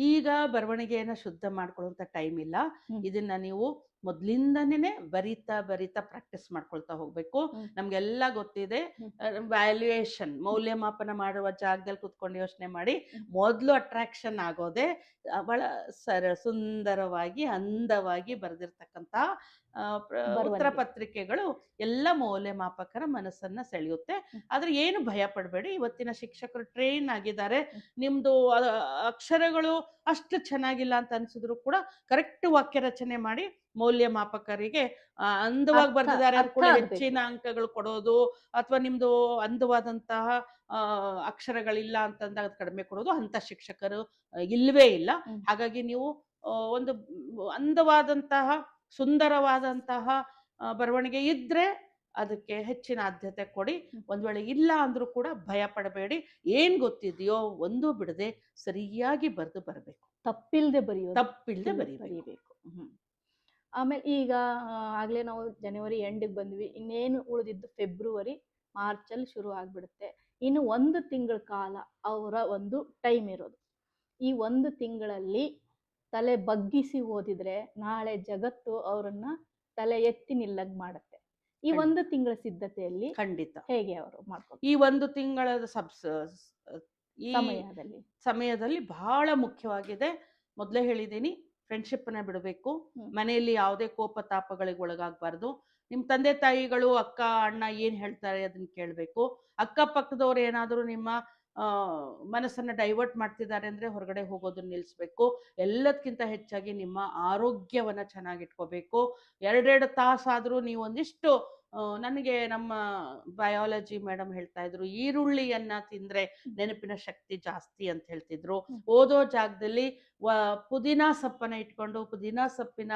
ಈಗ ಬರವಣಿಗೆಯನ್ನ ಶುದ್ಧ ಮಾಡ್ಕೊಳ್ಳುವಂತ ಟೈಮ್ ಇಲ್ಲ. ಇದನ್ನ ನೀವು ಮೊದ್ಲಿಂದನೇ ಬರಿತಾ ಪ್ರಾಕ್ಟೀಸ್ ಮಾಡ್ಕೊಳ್ತಾ ಹೋಗ್ಬೇಕು. ನಮ್ಗೆಲ್ಲ ಗೊತ್ತಿದೆ, ವ್ಯಾಲ್ಯೂಯೇಷನ್ ಮೌಲ್ಯಮಾಪನ ಮಾಡುವ ಜಾಗದಲ್ಲಿ ಕುತ್ಕೊಂಡು ಯೋಚನೆ ಮಾಡಿ. ಮೊದಲು ಅಟ್ರಾಕ್ಷನ್ ಆಗೋದೆ ಬಹಳ ಸುಂದರವಾಗಿ ಅಂದವಾಗಿ ಬರೆದಿರ್ತಕ್ಕಂಥ ಉತ್ತರ ಪತ್ರಿಕೆಗಳು ಎಲ್ಲ ಮೌಲ್ಯಮಾಪಕರ ಮನಸ್ಸನ್ನ ಸೆಳೆಯುತ್ತೆ. ಆದ್ರೆ ಏನು ಭಯ ಪಡಬೇಡಿ, ಇವತ್ತಿನ ಶಿಕ್ಷಕರು ಟ್ರೈನ್ ಆಗಿದ್ದಾರೆ. ನಿಮ್ದು ಅಕ್ಷರಗಳು ಅಷ್ಟು ಚೆನ್ನಾಗಿಲ್ಲ ಅಂತ ಅನ್ಸಿದ್ರು ಕೂಡ ಕರೆಕ್ಟ್ ವಾಕ್ಯ ರಚನೆ ಮಾಡಿ ಮೌಲ್ಯಮಾಪಕರಿಗೆ ಅಂದವಾಗಿ ಬರ್ದಿದ್ದಾರೆ ಅಂತ ಕೂಡ ಹೆಚ್ಚಿನ ಅಂಕಗಳು ಕೊಡೋದು, ಅಥವಾ ನಿಮ್ದು ಅಂದವಾದಂತಹ ಅಕ್ಷರಗಳಿಲ್ಲ ಅಂತಂದಾಗ ಕಡಿಮೆ ಕೊಡೋದು ಅಂತ ಶಿಕ್ಷಕರು ಇಲ್ವೇ ಇಲ್ಲ. ಹಾಗಾಗಿ ನೀವು ಒಂದು ಅಂದವಾದಂತಹ ಸುಂದರವಾದಂತಹ ಬರವಣಿಗೆ ಇದ್ರೆ ಅದಕ್ಕೆ ಹೆಚ್ಚಿನ ಆದ್ಯತೆ ಕೊಡಿ. ಒಂದ್ ವೇಳೆ ಇಲ್ಲ ಅಂದ್ರೂ ಕೂಡ ಭಯ ಪಡಬೇಡಿ. ಏನ್ ಗೊತ್ತಿದೆಯೋ ಒಂದು ಬಿಡದೆ ಸರಿಯಾಗಿ ಬರೆದು ಬರಬೇಕು, ತಪ್ಪಿಲ್ದೆ ಬರೀಬೇಕು. ಆಮೇಲೆ ಈಗ ಆಗ್ಲೇ ನಾವು ಜನವರಿ ಎಂಡಿಗೆ ಬಂದ್ವಿ, ಇನ್ನೇನು ಉಳಿದಿದ್ದು ಫೆಬ್ರವರಿ ಮಾರ್ಚಲ್ಲಿ ಶುರು ಆಗ್ಬಿಡುತ್ತೆ. ಇನ್ನು 1 ತಿಂಗಳ ಕಾಲ ಅವರ ಒಂದು ಟೈಮ್ ಇರೋದು. ಈ 1 ತಿಂಗಳಲ್ಲಿ ತಲೆ ಬಗ್ಗಿಸಿ ಓದಿದ್ರೆ ನಾಳೆ ಜಗತ್ತು ಅವರನ್ನ ತಲೆ ಎತ್ತಿ ನಿಲ್ಲಗ್ ಮಾಡುತ್ತೆ. ಈ 1 ತಿಂಗಳ ಸಿದ್ಧತೆಯಲ್ಲಿ ಖಂಡಿತ ಹೇಗೆ ಅವರು ಮಾಡ್ಕೊಂಡು ಈ 1 ತಿಂಗಳ ಸಮಯದಲ್ಲಿ ಬಹಳ ಮುಖ್ಯವಾಗಿದೆ. ಮೊದಲೇ ಹೇಳಿದ್ದೀನಿ, ಫ್ರೆಂಡ್ಶಿಪ್ ನ ಬಿಡಬೇಕು. ಮನೆಯಲ್ಲಿ ಯಾವುದೇ ಕೋಪ ತಾಪಗಳಿಗೆ ಒಳಗಾಗಬಾರ್ದು. ನಿಮ್ ತಂದೆ ತಾಯಿಗಳು ಅಕ್ಕ ಅಣ್ಣ ಏನ್ ಹೇಳ್ತಾರೆ ಅದನ್ನ ಕೇಳ್ಬೇಕು. ಅಕ್ಕಪಕ್ಕದವ್ರು ಏನಾದ್ರು ನಿಮ್ಮ ಮನಸ್ಸನ್ನ ಡೈವರ್ಟ್ ಮಾಡ್ತಿದ್ದಾರೆ ಅಂದ್ರೆ ಹೊರಗಡೆ ಹೋಗೋದನ್ನ ನಿಲ್ಲಿಸ್ಬೇಕು. ಎಲ್ಲದಕ್ಕಿಂತ ಹೆಚ್ಚಾಗಿ ನಿಮ್ಮ ಆರೋಗ್ಯವನ್ನ ಚೆನ್ನಾಗಿಟ್ಕೋಬೇಕು. 2 ತಾಸಾದ್ರೂ ನೀವು ಒಂದಿಷ್ಟು ನನಗೆ ನಮ್ಮ ಬಯಾಲಜಿ ಮೇಡಮ್ ಹೇಳ್ತಾ ಇದ್ರು, ಈರುಳ್ಳಿಯನ್ನ ತಿಂದ್ರೆ ನೆನಪಿನ ಶಕ್ತಿ ಜಾಸ್ತಿ ಅಂತ ಹೇಳ್ತಿದ್ರು. ಓದೋ ಜಾಗದಲ್ಲಿ ಪುದೀನಾ ಸೊಪ್ಪನ್ನ ಇಟ್ಕೊಂಡು ಪುದೀನಾ ಸೊಪ್ಪಿನ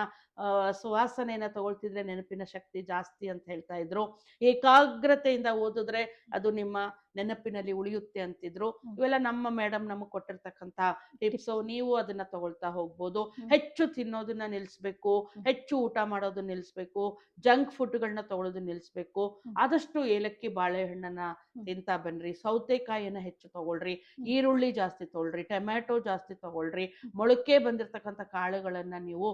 ಸುವಾಸನೆಯನ್ನ ತಗೊಳ್ತಿದ್ರೆ ನೆನಪಿನ ಶಕ್ತಿ ಜಾಸ್ತಿ ಅಂತ ಹೇಳ್ತಾ ಇದ್ರು. ಏಕಾಗ್ರತೆಯಿಂದ ಓದಿದ್ರೆ ಅದು ನಿಮ್ಮ ನೆನಪಿನಲ್ಲಿ ಉಳಿಯುತ್ತೆ ಅಂತಿದ್ರು. ಇವೆಲ್ಲ ನಮ್ಮ ಮೇಡಮ್ ನಮಗೆ ಕೊಟ್ಟಿರ್ತಕ್ಕಂಥ ಟಿಪ್ಸ್. ನೀವು ಅದನ್ನ ತಗೊಳ್ತಾ ಹೋಗ್ಬೋದು. ಹೆಚ್ಚು ತಿನ್ನೋದನ್ನ ನಿಲ್ಲಿಸ್ಬೇಕು, ಹೆಚ್ಚು ಊಟ ಮಾಡೋದನ್ನ ನಿಲ್ಲಿಸ್ಬೇಕು, ಜಂಕ್ ಫುಡ್ಗಳನ್ನ ತಗೊಳ್ಳೋದನ್ನ ನಿಲ್ಲಿಸ್ಬೇಕು. ಆದಷ್ಟು ಏಲಕ್ಕಿ ಬಾಳೆಹಣ್ಣನ್ನ ತಿಂತಾ ಬನ್ರಿ, ಸೌತೆಕಾಯಿಯನ್ನ ಹೆಚ್ಚು ತಗೊಳ್ರಿ, ಈರುಳ್ಳಿ ಜಾಸ್ತಿ ತಗೊಳ್ರಿ, ಟೊಮ್ಯಾಟೊ ಜಾಸ್ತಿ ತಗೊಳ್ರಿ, ಮೊಳಕೆ ಬಂದಿರತಕ್ಕಂಥ ಕಾಳುಗಳನ್ನ ನೀವು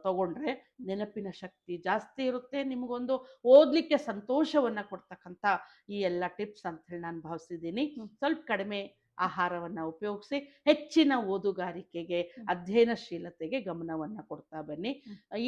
ತಗೊಂಡ್ರೆ ನೆನಪಿನ ಶಕ್ತಿ ಜಾಸ್ತಿ ಇರುತ್ತೆ. ನಿಮಗೊಂದು ಓದ್ಲಿಕ್ಕೆ ಸಂತೋಷವನ್ನ ಕೊಡ್ತಕ್ಕಂಥ ಈ ಎಲ್ಲ ಟಿಪ್ಸ್ ಅಂತ ಹೇಳಿ ನಾನು ಭಾವಿಸಿದ್ದೀನಿ. ಸ್ವಲ್ಪ ಕಡಿಮೆ ಆಹಾರವನ್ನ ಉಪಯೋಗಿಸಿ ಹೆಚ್ಚಿನ ಓದುಗಾರಿಕೆಗೆ ಅಧ್ಯಯನಶೀಲತೆಗೆ ಗಮನವನ್ನ ಕೊಡ್ತಾ ಬನ್ನಿ.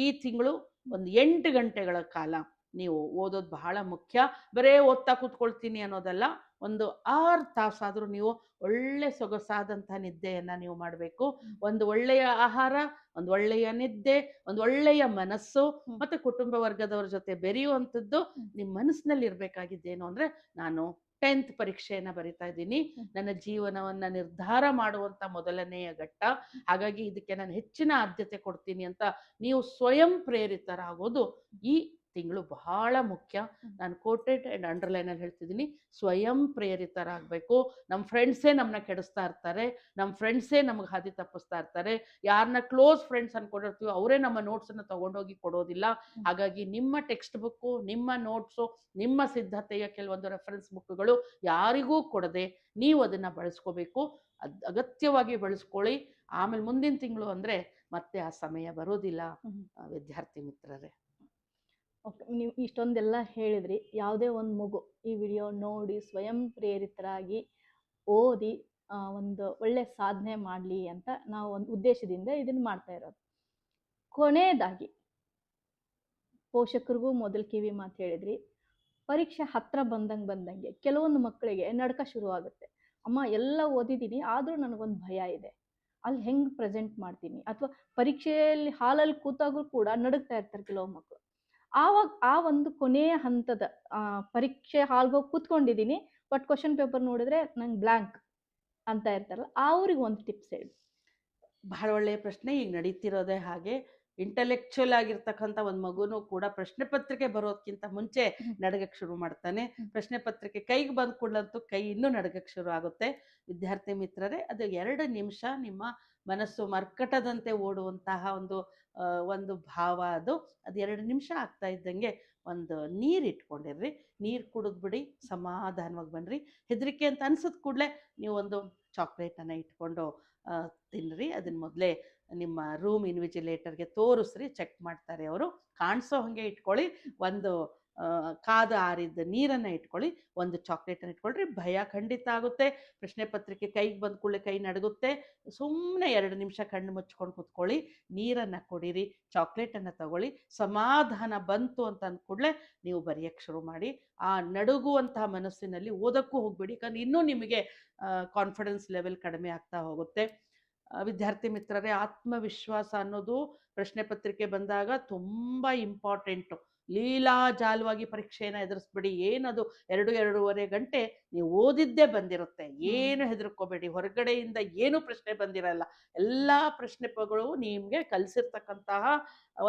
ಈ ತಿಂಗಳು ಒಂದು 8 ಗಂಟೆಗಳ ಕಾಲ ನೀವು ಓದೋದು ಬಹಳ ಮುಖ್ಯ. ಬರೇ ಓದ್ತಾ ಕೂತ್ಕೊಳ್ತೀನಿ ಅನ್ನೋದಲ್ಲ, ಒಂದು 6 ತಾಸಾದ್ರೂ ನೀವು ಒಳ್ಳೆ ಸೊಗಸಾದಂತಹ ನಿದ್ದೆಯನ್ನ ನೀವು ಮಾಡಬೇಕು. ಒಂದು ಒಳ್ಳೆಯ ಆಹಾರ, ಒಂದು ಒಳ್ಳೆಯ ನಿದ್ದೆ, ಒಂದು ಒಳ್ಳೆಯ ಮನಸ್ಸು, ಮತ್ತೆ ಕುಟುಂಬ ವರ್ಗದವ್ರ ಜೊತೆ ಬೆರೆಯುವಂಥದ್ದು ನಿಮ್ಮ ಮನಸ್ಸಿನಲ್ಲಿ ಇರ್ಬೇಕಾಗಿದ್ದೇನು ಅಂದ್ರೆ, ನಾನು 10th ಪರೀಕ್ಷೆಯನ್ನ ಬರಿತಾ ಇದ್ದೀನಿ, ನನ್ನ ಜೀವನವನ್ನ ನಿರ್ಧಾರ ಮಾಡುವಂತ ಮೊದಲನೆಯ ಘಟ್ಟ, ಹಾಗಾಗಿ ಇದಕ್ಕೆ ನಾನು ಹೆಚ್ಚಿನ ಆದ್ಯತೆ ಕೊಡ್ತೀನಿ ಅಂತ ನೀವು ಸ್ವಯಂ ಪ್ರೇರಿತರಾಗೋದು ಈ ತಿಂಗಳು ಬಹಳ ಮುಖ್ಯ. ನಾನು ಕೋಟೆಡ್ ಆ್ಯಂಡ್ ಅಂಡರ್ಲೈನಲ್ಲಿ ಹೇಳ್ತಿದ್ದೀನಿ, ಸ್ವಯಂ ಪ್ರೇರಿತರಾಗಬೇಕು. ನಮ್ಮ ಫ್ರೆಂಡ್ಸೇ ನಮ್ಮನ್ನ ಕೆಡಿಸ್ತಾ ಇರ್ತಾರೆ, ನಮ್ಮ ಫ್ರೆಂಡ್ಸೇ ನಮಗೆ ಹಾದಿ ತಪ್ಪಿಸ್ತಾ ಇರ್ತಾರೆ. ಯಾರನ್ನ ಕ್ಲೋಸ್ ಫ್ರೆಂಡ್ಸ್ ಅನ್ಕೊಂಡಿರ್ತೀವೋ ಅವರೇ ನಮ್ಮ ನೋಟ್ಸನ್ನು ತೊಗೊಂಡೋಗಿ ಕೊಡೋದಿಲ್ಲ. ಹಾಗಾಗಿ ನಿಮ್ಮ ಟೆಕ್ಸ್ಟ್ ಬುಕ್ಕು, ನಿಮ್ಮ ನೋಟ್ಸು, ನಿಮ್ಮ ಸಿದ್ಧತೆಯ ಕೆಲವೊಂದು ರೆಫರೆನ್ಸ್ ಬುಕ್ಗಳು ಯಾರಿಗೂ ಕೊಡದೆ ನೀವು ಅದನ್ನು ಬಳಸ್ಕೋಬೇಕು. ಅಗತ್ಯವಾಗಿ ಬಳಸ್ಕೊಳ್ಳಿ. ಆಮೇಲೆ ಮುಂದಿನ ತಿಂಗಳು ಅಂದರೆ ಮತ್ತೆ ಆ ಸಮಯ ಬರೋದಿಲ್ಲ ವಿದ್ಯಾರ್ಥಿ ಮಿತ್ರರೇ. ಓಕೆ, ನೀವು ಇಷ್ಟೊಂದೆಲ್ಲ ಹೇಳಿದ್ರಿ. ಯಾವುದೇ ಒಂದು ಮಗು ಈ ವಿಡಿಯೋ ನೋಡಿ ಸ್ವಯಂ ಪ್ರೇರಿತರಾಗಿ ಓದಿ ಒಂದು ಒಳ್ಳೆ ಸಾಧನೆ ಮಾಡಲಿ ಅಂತ ನಾವು ಒಂದು ಉದ್ದೇಶದಿಂದ ಇದನ್ನು ಮಾಡ್ತಾ ಇರೋದು. ಕೊನೆಯದಾಗಿ ಪೋಷಕರಿಗೂ ಮೊದಲು ಕಿವಿ ಮಾತು ಹೇಳಿದ್ರಿ. ಪರೀಕ್ಷೆ ಹತ್ರ ಬಂದಂಗೆ ಕೆಲವೊಂದು ಮಕ್ಕಳಿಗೆ ನಡ್ಕ ಶುರು ಆಗುತ್ತೆ. ಅಮ್ಮ ಎಲ್ಲ ಓದಿದ್ದೀನಿ, ಆದರೂ ನನಗೊಂದು ಭಯ ಇದೆ, ಅಲ್ಲಿ ಹೆಂಗೆ ಪ್ರೆಸೆಂಟ್ ಮಾಡ್ತೀನಿ, ಅಥವಾ ಪರೀಕ್ಷೆಯಲ್ಲಿ ಹಾಲಲ್ಲಿ ಕೂತಾಗೂ ಕೂಡ ನಡುಗ್ತಾ ಇರ್ತಾರೆ ಕೆಲವು ಮಕ್ಕಳು. ಆವಾಗ ಆ ಒಂದು ಕೊನೆಯ ಹಂತದ ಪರೀಕ್ಷೆ ಹಾಲ್ಗೆ ಹೋಗಿ ಕೂತ್ಕೊಂಡಿದ್ದೀನಿ, ಬಟ್ ಕ್ವಶನ್ ಪೇಪರ್ ನೋಡಿದ್ರೆ ನಂಗೆ ಬ್ಲ್ಯಾಂಕ್ ಅಂತ ಇರ್ತಾರಲ್ಲ, ಅವ್ರಿಗೆ ಒಂದು ಟಿಪ್ಸ್ ಹೇಳಿ. ಬಹಳ ಒಳ್ಳೆಯ ಪ್ರಶ್ನೆ. ಈಗ ನಡೀತಿರೋದೇ ಹಾಗೆ. ಇಂಟೆಲೆಕ್ಚುಯಲ್ ಆಗಿರ್ತಕ್ಕಂಥ ಒಂದು ಮಗುನೂ ಕೂಡ ಪ್ರಶ್ನೆ ಪತ್ರಿಕೆ ಬರೋದಕ್ಕಿಂತ ಮುಂಚೆ ನಡಗಕ್ಕೆ ಶುರು ಮಾಡ್ತಾನೆ. ಪ್ರಶ್ನೆ ಪತ್ರಿಕೆ ಕೈಗೆ ಬಂದ ಕೂಡಲಂತೂ ಕೈ ಇನ್ನೂ ನಡಗಕ್ಕೆ ಶುರು ಆಗುತ್ತೆ. ವಿದ್ಯಾರ್ಥಿ ಮಿತ್ರರೇ, ಅದು 2 ನಿಮಿಷ ನಿಮ್ಮ ಮನಸ್ಸು ಮರ್ಕಟದಂತೆ ಓಡುವಂತಹ ಒಂದು ಭಾವ ಅದು 2 ನಿಮಿಷ ಆಗ್ತಾ ಇದ್ದಂಗೆ ಒಂದು ನೀರು ಇಟ್ಕೊಂಡಿರ್ರಿ. ನೀರು ಕುಡಿದ್ಬಿಡಿ, ಸಮಾಧಾನವಾಗಿ ಬನ್ನಿರಿ. ಹೆದರಿಕೆ ಅಂತ ಅನ್ಸಿದ ಕೂಡಲೇ ನೀವು ಒಂದು ಚಾಕ್ಲೇಟನ್ನು ಇಟ್ಕೊಂಡು ತಿನ್ನಿರಿ. ಅದನ್ನ ಮೊದಲೇ ನಿಮ್ಮ ರೂಮ್ ಇನ್ವಿಜಿಲೇಟರ್ಗೆ ತೋರಿಸ್ರಿ, ಚೆಕ್ ಮಾಡ್ತಾರೆ ಅವರು. ಕಾಣಿಸೋ ಹಾಗೆ ಇಟ್ಕೊಳ್ಳಿ. ಒಂದು ಕಾದ ಆರಿದ್ದ ನೀರನ್ನು ಇಟ್ಕೊಳ್ಳಿ, ಒಂದು ಚಾಕ್ಲೇಟನ್ನು ಇಟ್ಕೊಳ್ರಿ. ಭಯ ಖಂಡಿತ ಆಗುತ್ತೆ. ಪ್ರಶ್ನೆ ಪತ್ರಿಕೆ ಕೈಗೆ ಬಂದ ಕೂಡಲೇ ಕೈ ನಡುಗುತ್ತೆ. ಸುಮ್ಮನೆ 2 ನಿಮಿಷ ಕಣ್ಣು ಮುಚ್ಕೊಂಡು ಕೂತ್ಕೊಳ್ಳಿ, ನೀರನ್ನು ಕುಡೀರಿ, ಚಾಕ್ಲೇಟನ್ನು ತಗೊಳ್ಳಿ. ಸಮಾಧಾನ ಬಂತು ಅಂತ ಅಂದ ಕೂಡಲೇ ನೀವು ಬರೆಯೋಕ್ಕೆ ಶುರು ಮಾಡಿ. ಆ ನಡುಗುವಂತಹ ಮನಸ್ಸಿನಲ್ಲಿ ಓದಕ್ಕೂ ಹೋಗ್ಬೇಡಿ, ಯಾಕಂದ್ರೆ ಇನ್ನೂ ನಿಮಗೆ ಕಾನ್ಫಿಡೆನ್ಸ್ ಲೆವೆಲ್ ಕಡಿಮೆ ಆಗ್ತಾ ಹೋಗುತ್ತೆ. ವಿದ್ಯಾರ್ಥಿ ಮಿತ್ರರೇ, ಆತ್ಮವಿಶ್ವಾಸ ಅನ್ನೋದು ಪ್ರಶ್ನೆ ಪತ್ರಿಕೆ ಬಂದಾಗ ತುಂಬ ಇಂಪಾರ್ಟೆಂಟು. ಲೀಲಾಜಾಲವಾಗಿ ಪರೀಕ್ಷೆಯನ್ನು ಎದುರಿಸ್ಬಿಡಿ. ಏನದು 2-2.5 ಗಂಟೆ ನೀವು ಓದಿದ್ದೇ ಬಂದಿರುತ್ತೆ. ಏನು ಹೆದರ್ಕೋಬೇಡಿ. ಹೊರಗಡೆಯಿಂದ ಏನೂ ಪ್ರಶ್ನೆ ಬಂದಿರಲ್ಲ. ಎಲ್ಲ ಪ್ರಶ್ನೆಗಳು ನಿಮಗೆ ಕಲಿಸಿರ್ತಕ್ಕಂತಹ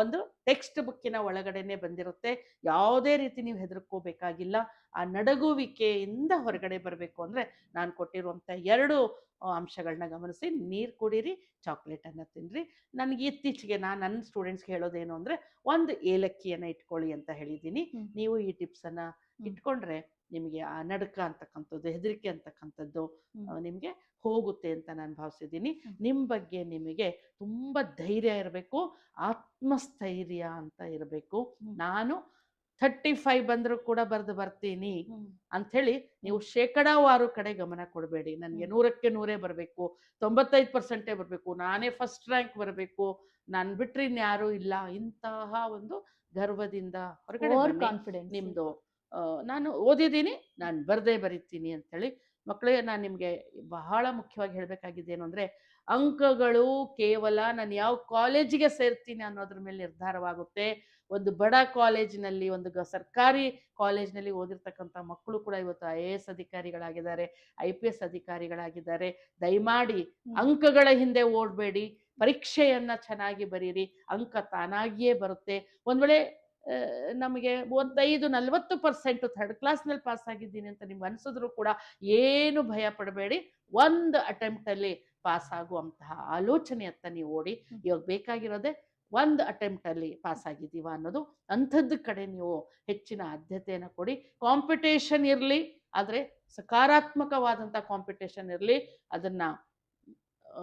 ಒಂದು ಟೆಕ್ಸ್ಟ್ ಬುಕ್ಕಿನ ಒಳಗಡೆನೆ ಬಂದಿರುತ್ತೆ. ಯಾವುದೇ ರೀತಿ ನೀವು ಹೆದರ್ಕೋಬೇಕಾಗಿಲ್ಲ. ಆ ನಡಗುವಿಕೆಯಿಂದ ಹೊರಗಡೆ ಬರಬೇಕು ಅಂದರೆ ನಾನು ಕೊಟ್ಟಿರುವಂಥ 2 ಅಂಶಗಳನ್ನ ಗಮನಿಸಿ. ನೀರು ಕುಡೀರಿ, ಚಾಕ್ಲೇಟನ್ನು ತಿನ್ನಿರಿ. ನನಗೆ ಇತ್ತೀಚೆಗೆ ನನ್ನ ಸ್ಟೂಡೆಂಟ್ಸ್ಗೆ ಹೇಳೋದೇನು ಅಂದರೆ, ಒಂದು ಏಲಕ್ಕಿಯನ್ನು ಇಟ್ಕೊಳ್ಳಿ ಅಂತ ಹೇಳಿದ್ದೀನಿ. ನೀವು ಈ ಟಿಪ್ಸನ್ನು ಇಟ್ಕೊಂಡ್ರೆ ನಿಮಗೆ ಆ ನಡುಕ ಅಂತಕ್ಕಂಥದ್ದು, ಹೆದರಿಕೆ ಅಂತಕ್ಕಂಥದ್ದು ನಿಮಗೆ ಹೋಗುತ್ತೆ ಅಂತ ನಾನು ಭಾವಿಸಿದ್ದೀನಿ. ನಿಮ್ಮ ಬಗ್ಗೆ ನಿಮಗೆ ತುಂಬ ಧೈರ್ಯ ಇರಬೇಕು, ಆತ್ಮಸ್ಥೈರ್ಯ ಅಂತ ಇರಬೇಕು. ನಾನು 35 ಬಂದರೂ ಕೂಡ ಬರ್ತೀನಿ ಅಂಥೇಳಿ ನೀವು ಶೇಕಡಾವಾರು ಕಡೆ ಗಮನ ಕೊಡಬೇಡಿ. ನನಗೆ 100ಕ್ಕೆ 100 ಬರಬೇಕು, 95% ಬರಬೇಕು, ನಾನೇ ಫಸ್ಟ್ ರ್ಯಾಂಕ್ ಬರಬೇಕು, ನಾನು ಬಿಟ್ಟರೆ ಇನ್ಯಾರೂ ಇಲ್ಲ, ಇಂತಹ ಒಂದು ಗರ್ವದಿಂದ ಹೊರಗಡೆ ಕಾನ್ಫಿಡೆನ್ಸ್ ನಿಮ್ಮದು ನಾನು ಓದಿದ್ದೀನಿ, ನಾನು ಬರಿತೀನಿ ಅಂಥೇಳಿ. ಮಕ್ಕಳೇ, ನಾನು ನಿಮಗೆ ಬಹಳ ಮುಖ್ಯವಾಗಿ ಹೇಳಬೇಕಾಗಿದ್ದೇನು ಅಂದರೆ, ಅಂಕಗಳು ಕೇವಲ ನಾನು ಯಾವ ಕಾಲೇಜಿಗೆ ಸೇರ್ತೀನಿ ಅನ್ನೋದ್ರ ಮೇಲೆ ನಿರ್ಧಾರವಾಗುತ್ತೆ. ಒಂದು ಬಡ ಕಾಲೇಜಿನಲ್ಲಿ, ಒಂದು ಸರ್ಕಾರಿ ಕಾಲೇಜಿನಲ್ಲಿ ಓದಿರ್ತಕ್ಕಂಥ ಮಕ್ಕಳು ಕೂಡ ಇವತ್ತು IAS ಅಧಿಕಾರಿಗಳಾಗಿದ್ದಾರೆ, IPS ಅಧಿಕಾರಿಗಳಾಗಿದ್ದಾರೆ. ದಯಮಾಡಿ ಅಂಕಗಳ ಹಿಂದೆ ಓಡಬೇಡಿ, ಪರೀಕ್ಷೆಯನ್ನು ಚೆನ್ನಾಗಿ ಬರೀರಿ, ಅಂಕ ತಾನಾಗಿಯೇ ಬರುತ್ತೆ. ಒಂದು ವೇಳೆ ನಮಗೆ 35-40% 3rd ಕ್ಲಾಸ್ನಲ್ಲಿ ಪಾಸ್ ಆಗಿದ್ದೀನಿ ಅಂತ ನಿಮ್ಗೆ ಅನಿಸಿದ್ರು ಕೂಡ ಏನು ಭಯ ಪಡಬೇಡಿ. ಒಂದು ಅಟೆಂಪ್ಟಲ್ಲಿ ಪಾಸ್ ಆಗುವಂತಹ ಆಲೋಚನೆಯತ್ತ ನೀವು ಓಡಿ. ಇವಾಗ ಬೇಕಾಗಿರೋದೆ ಒಂದು ಅಟೆಂಪ್ಟಲ್ಲಿ ಪಾಸ್ ಆಗಿದ್ದೀವ ಅನ್ನೋದು. ಅಂಥದ್ದು ಕಡೆ ನೀವು ಹೆಚ್ಚಿನ ಆದ್ಯತೆಯನ್ನು ಕೊಡಿ. ಕಾಂಪಿಟೇಷನ್ ಇರಲಿ, ಆದರೆ ಸಕಾರಾತ್ಮಕವಾದಂಥ ಕಾಂಪಿಟೇಷನ್ ಇರಲಿ. ಅದನ್ನು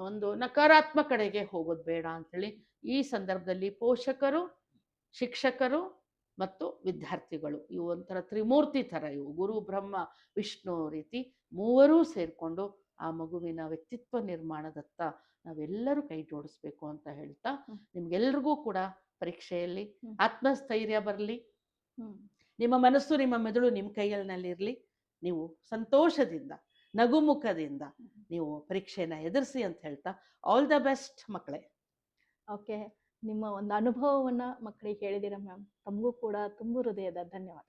ಒಂದು ನಕಾರಾತ್ಮಕ ಕಡೆಗೆ ಹೋಗೋದು ಬೇಡ ಅಂಥೇಳಿ ಈ ಸಂದರ್ಭದಲ್ಲಿ ಪೋಷಕರು, ಶಿಕ್ಷಕರು ಮತ್ತು ವಿದ್ಯಾರ್ಥಿಗಳು, ಇವು ಒಂಥರ ತ್ರಿಮೂರ್ತಿ ಥರ. ಇವು ಗುರು ಬ್ರಹ್ಮ ವಿಷ್ಣು ರೀತಿ ಮೂವರೂ ಸೇರಿಕೊಂಡು ಆ ಮಗುವಿನ ವ್ಯಕ್ತಿತ್ವ ನಿರ್ಮಾಣದತ್ತ ನಾವೆಲ್ಲರೂ ಕೈ ಜೋಡಿಸ್ಬೇಕು ಅಂತ ಹೇಳ್ತಾ, ನಿಮ್ಗೆಲ್ರಿಗೂ ಕೂಡ ಪರೀಕ್ಷೆಯಲ್ಲಿ ಆತ್ಮಸ್ಥೈರ್ಯ ಬರಲಿ. ನಿಮ್ಮ ಮನಸ್ಸು, ನಿಮ್ಮ ಮೆದುಳು ನಿಮ್ಮ ಕೈಯಲ್ಲಿರಲಿ. ನೀವು ಸಂತೋಷದಿಂದ, ನಗುಮುಖದಿಂದ ನೀವು ಪರೀಕ್ಷೆಯನ್ನು ಎದುರಿಸಿ ಅಂತ ಹೇಳ್ತಾ, ಆಲ್ ದ ಬೆಸ್ಟ್ ಮಕ್ಕಳೇ. ಓಕೆ, ನಿಮ್ಮ ಒಂದು ಅನುಭವವನ್ನು ಮಕ್ಕಳಿಗೆ ಹೇಳಿದ್ದೀರಾ ಮ್ಯಾಮ್. ತಮಗೂ ಕೂಡ ತುಂಬ ಹೃದಯದ ಧನ್ಯವಾದ.